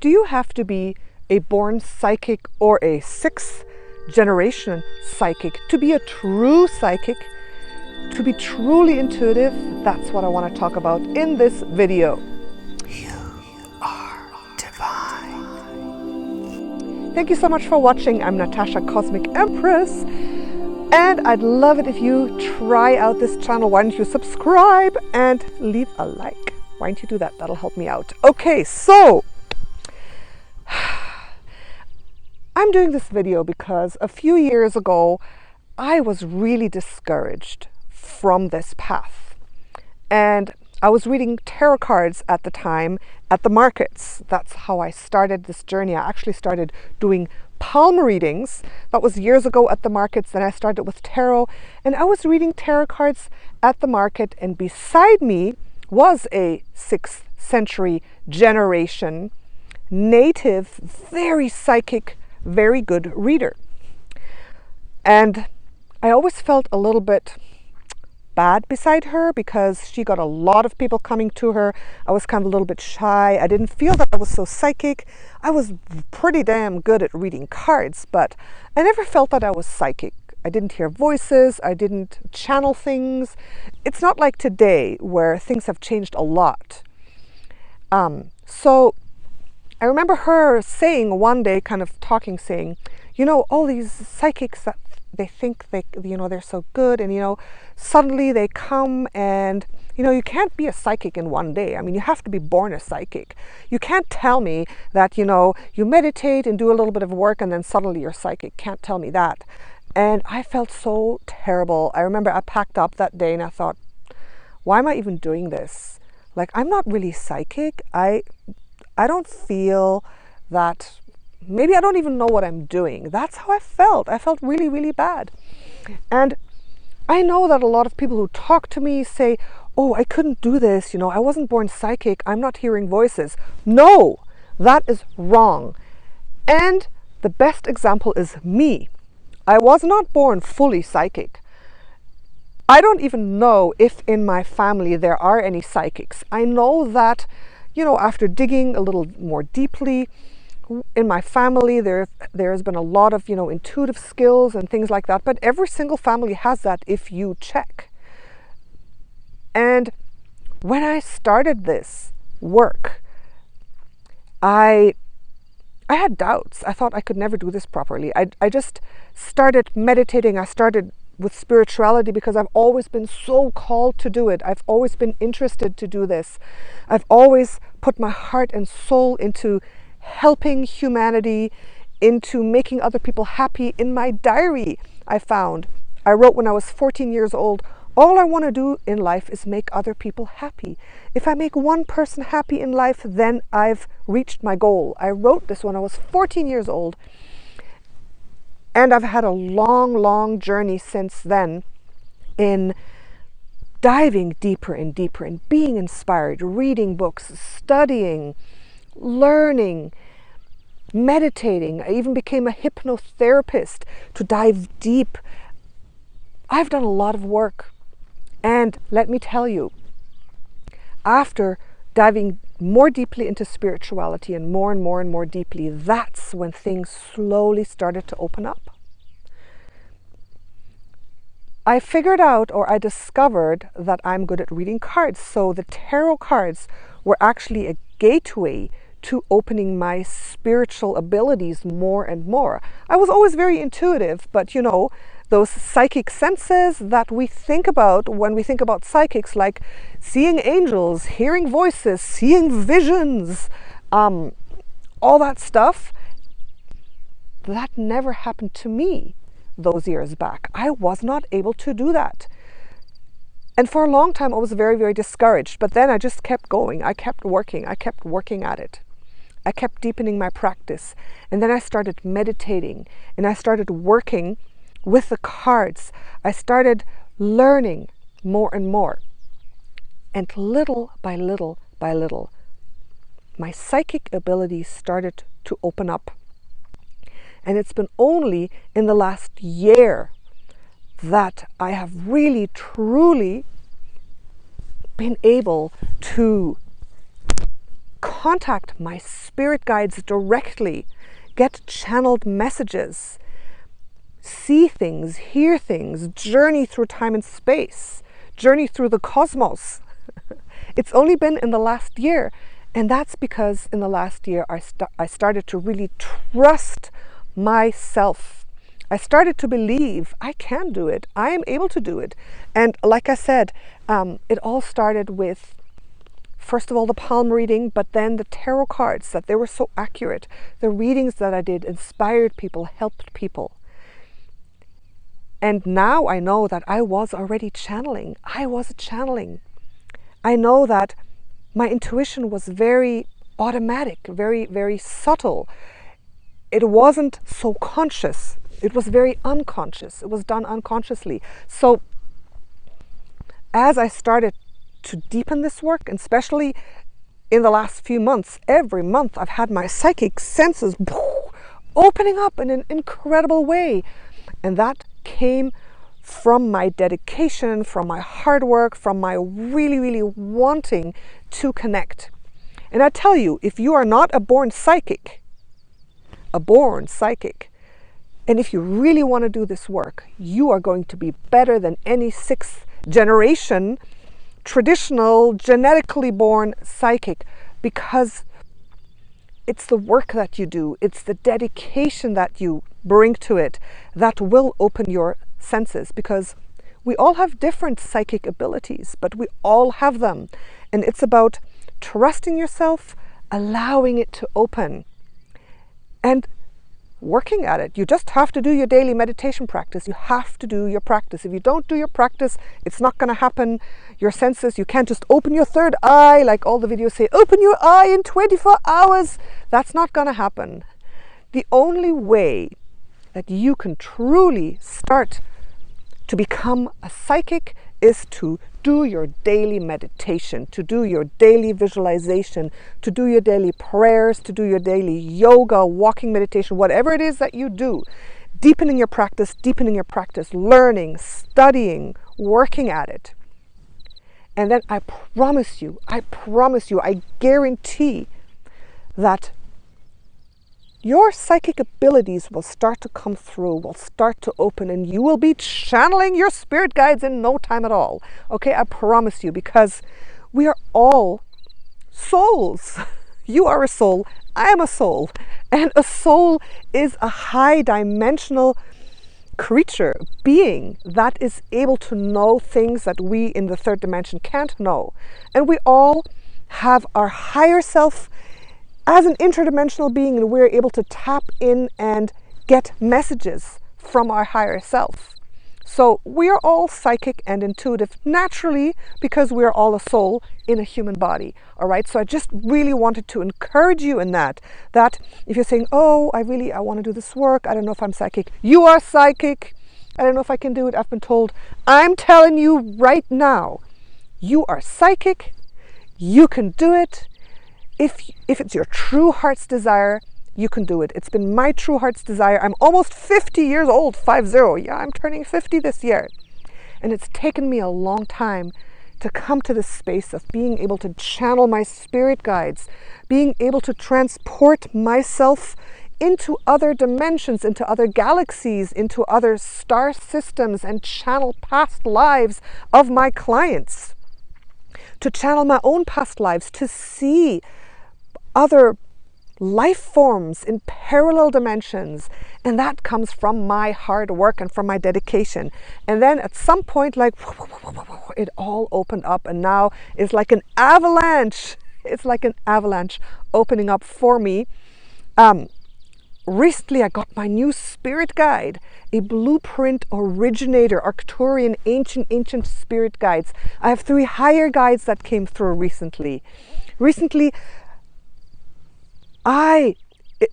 Do you have to be a born psychic or a sixth generation psychic to be a true psychic, to be truly intuitive? That's what I want to talk about in this video. You are divine. Thank you so much for watching. I'm Natasha, Cosmic Empress, and I'd love it if you try out this channel. Why don't you subscribe and leave a like? Why don't you do that? That'll help me out. Okay, so I'm doing this video because a few years ago I was really discouraged from this path, and I was reading tarot cards at the time at the markets. That's how I started this journey. I actually started doing palm readings. That was years ago at the markets. Then I started with tarot, and I was reading tarot cards at the market, and beside me was a 6th century generation native, very psychic, very good reader. And I always felt a little bit bad beside her because she got a lot of people coming to her. I was kind of a little bit shy. I didn't feel that I was so psychic. I was pretty damn good at reading cards, but I never felt that I was psychic. I didn't hear voices. I didn't channel things. It's not like today where things have changed a lot. So I remember her saying one day, kind of talking, saying, you know, all these psychics that they think they're so good, and suddenly they come, and you can't be a psychic in one day. I mean, you have to be born a psychic. You can't tell me that you meditate and do a little bit of work and then suddenly you're psychic. Can't tell me that. And I felt so terrible. I remember I packed up that day and I thought, why am I even doing this? Like, I'm not really psychic. I don't feel that. Maybe I don't even know what I'm doing. That's how I felt. I felt really, really bad. And I know that a lot of people who talk to me say, oh, I couldn't do this. I wasn't born psychic. I'm not hearing voices. No, that is wrong. And the best example is me. I was not born fully psychic. I don't even know if in my family there are any psychics. I know that, after digging a little more deeply, in my family there's been a lot of intuitive skills and things like that, but every single family has that if you check. And when I started this work, I had doubts. I thought I could never do this properly. I just started meditating. I started with spirituality because I've always been so called to do it. I've always been interested to do this. I've always put my heart and soul into helping humanity, into making other people happy. In my diary, I wrote when I was 14 years old, all I want to do in life is make other people happy. If I make one person happy in life, then I've reached my goal. I wrote this when I was 14 years old. And I've had a long, long journey since then in diving deeper and deeper and being inspired, reading books, studying, learning, meditating. I even became a hypnotherapist to dive deep. I've done a lot of work. And let me tell you, after diving more deeply into spirituality and more and more and more deeply, that's when things slowly started to open up. I figured out, or I discovered, that I'm good at reading cards. So the tarot cards were actually a gateway to opening my spiritual abilities more and more. I was always very intuitive, but those psychic senses that we think about when we think about psychics, like seeing angels, hearing voices, seeing visions, all that stuff, that never happened to me those years back. I was not able to do that. And for a long time, I was very, very discouraged. But then I just kept going. I kept working at it. I kept deepening my practice. And then I started meditating, and I started working with the cards. I started learning more and more. And little by little by little, my psychic abilities started to open up. And it's been only in the last year that I have really, truly been able to contact my spirit guides directly, get channeled messages, see things, hear things, journey through time and space, journey through the cosmos. It's only been in the last year. And that's because in the last year, I started to really trust myself. I started to believe I can do it. I am able to do it. And like I said, it all started with, first of all, the palm reading, but then the tarot cards, that they were so accurate. The readings that I did inspired people, helped people. And now I know that I was already channeling. I was channeling. I know that my intuition was very automatic, very, very subtle. It wasn't so conscious. It was very unconscious. It was done unconsciously. So as I started to deepen this work, and especially in the last few months, every month I've had my psychic senses opening up in an incredible way. And that came from my dedication, from my hard work, from my really, really wanting to connect. And I tell you, if you are not a born psychic, and if you really want to do this work, you are going to be better than any 6th generation traditional genetically born psychic, because it's the work that you do, it's the dedication that you bring to it that will open your senses, because we all have different psychic abilities, but we all have them. And it's about trusting yourself, allowing it to open, and working at it. You just have to do your daily meditation practice. You have to do your practice. If you don't do your practice, it's not going to happen. Your senses, you can't just open your third eye, like all the videos say, open your eye in 24 hours. That's not going to happen. The only way that you can truly start to become a psychic is to do your daily meditation, to do your daily visualization, to do your daily prayers, to do your daily yoga, walking meditation, whatever it is that you do. Deepening your practice, learning, studying, working at it. And then I promise you, I guarantee that your psychic abilities will start to come through, will start to open, and you will be channeling your spirit guides in no time at all. Okay, I promise you, because we are all souls. You are a soul, I am a soul. And a soul is a high dimensional creature, being that is able to know things that we in the 3rd dimension can't know. And we all have our higher self as an interdimensional being, and we're able to tap in and get messages from our higher self. So we are all psychic and intuitive naturally, because we're all a soul in a human body. All right. So I just really wanted to encourage you in that if you're saying, oh, I want to do this work, I don't know if I'm psychic. You are psychic. I don't know if I can do it. I've been told. I'm telling you right now, you are psychic. You can do it. If it's your true heart's desire, you can do it. It's been my true heart's desire. I'm almost 50 years old, 50. Yeah, I'm turning 50 this year. And it's taken me a long time to come to this space of being able to channel my spirit guides, being able to transport myself into other dimensions, into other galaxies, into other star systems, and channel past lives of my clients, to channel my own past lives, to see other life forms in parallel dimensions. And that comes from my hard work and from my dedication. And then at some point, like, it all opened up, and now it's like an avalanche. It's like an avalanche opening up for me. Recently, I got my new spirit guide, a blueprint originator, Arcturian ancient spirit guides. I have 3 higher guides that came through recently.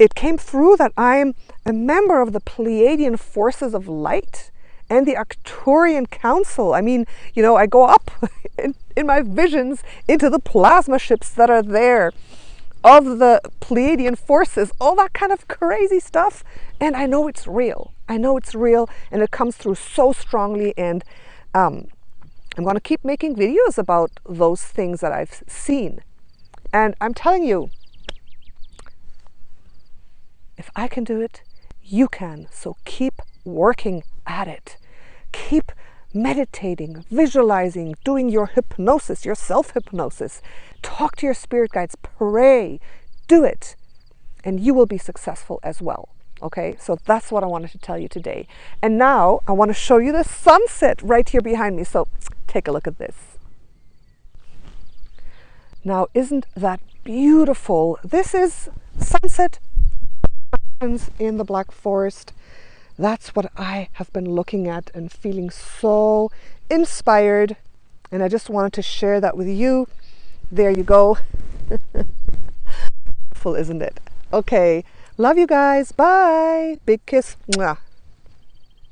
It came through that I'm a member of the Pleiadian forces of light and the Arcturian Council. I mean, I go up in my visions into the plasma ships that are there of the Pleiadian forces, all that kind of crazy stuff. And I know it's real. And it comes through so strongly. And I'm going to keep making videos about those things that I've seen. And I'm telling you, if I can do it, you can. So keep working at it. Keep meditating, visualizing, doing your hypnosis, your self-hypnosis. Talk to your spirit guides, pray, do it, and you will be successful as well. Okay, so that's what I wanted to tell you today. And now I want to show you the sunset right here behind me. So take a look at this. Now, isn't that beautiful? This is sunset in the Black Forest. That's what I have been looking at and feeling so inspired. And I just wanted to share that with you. There you go. Beautiful, isn't it? Okay. Love you guys. Bye. Big kiss. Mwah.